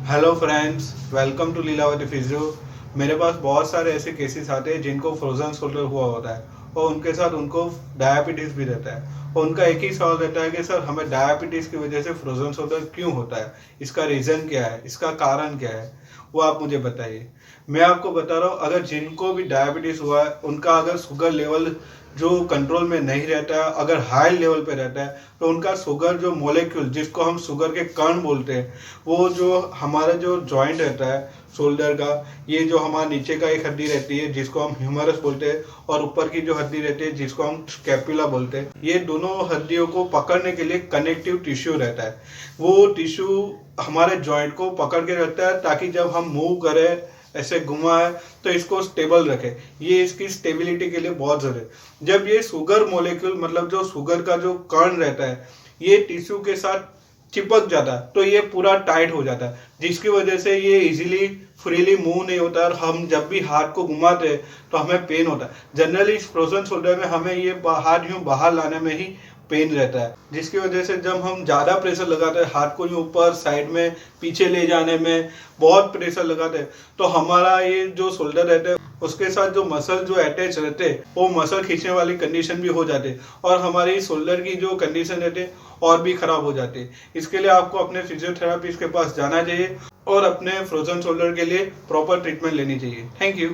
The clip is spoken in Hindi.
Hello friends, welcome to Lilavati physio. मेरे पास बहुत सारे ऐसे केसेस आते हैं जिनको फ्रोजन शोल्डर हुआ होता है और उनके साथ उनको डायबिटीज़ भी रहता है और उनका एक ही सवाल रहता है कि सर हमें डायबिटीज़ की वजह से फ्रोजन शोल्डर क्यों होता है, इसका रीज़न क्या है, इसका कारण क्या है, वो आप मुझे बताइए। मैं आपको बता रहा हूँ, अगर जिनको भी डायबिटीज़ हुआ है उनका अगर शुगर लेवल जो कंट्रोल में नहीं रहता है, अगर हाई लेवल पे रहता है तो उनका शुगर जो मोलेक्यूल जिसको हम शुगर के कण बोलते हैं, वो जो हमारा जो जॉइंट रहता है शोल्डर का, ये जो हमारा नीचे का एक हड्डी रहती है जिसको हम ह्यूमरस बोलते हैं और ऊपर की जो हड्डी रहती है जिसको हम स्कैपुला बोलते हैं, ये दोनों हड्डियों को पकड़ने के लिए कनेक्टिव टिश्यू रहता है। वो टिश्यू हमारे जॉइंट को पकड़ के रखता है ताकि जब हम मूव करें, ऐसे घुमाए, तो इसको स्टेबल रखे। ये इसकी स्टेबिलिटी के लिए बहुत जरूरी है। जब ये शुगर मोलेक्यूल मतलब जो शुगर का जो कण रहता है ये टिश्यू के साथ चिपक जाता है तो ये पूरा टाइट हो जाता है, जिसकी वजह से ये इजीली फ्रीली मूव नहीं होता है और हम जब भी हाथ को घुमाते हैं तो हमें पेन होता है। जनरली इस फ्रोजन शोल्डर में हमें ये हाथ यूं बाहर लाने में ही पेन रहता है, जिसकी वजह से जब हम ज़्यादा प्रेशर लगाते हैं हाथ को यूं ऊपर साइड में पीछे ले जाने में बहुत प्रेशर लगाते हैं तो हमारा ये जो शोल्डर रहता है उसके साथ जो मसल जो अटैच रहते हैं वो मसल खींचने वाली कंडीशन भी हो जाती है और हमारी शोल्डर की जो कंडीशन रहती है और भी खराब हो जाती है। इसके लिए आपको अपने फिजियोथेरापिस्ट के पास जाना चाहिए और अपने फ्रोजन शोल्डर के लिए प्रॉपर ट्रीटमेंट लेनी चाहिए। Thank you.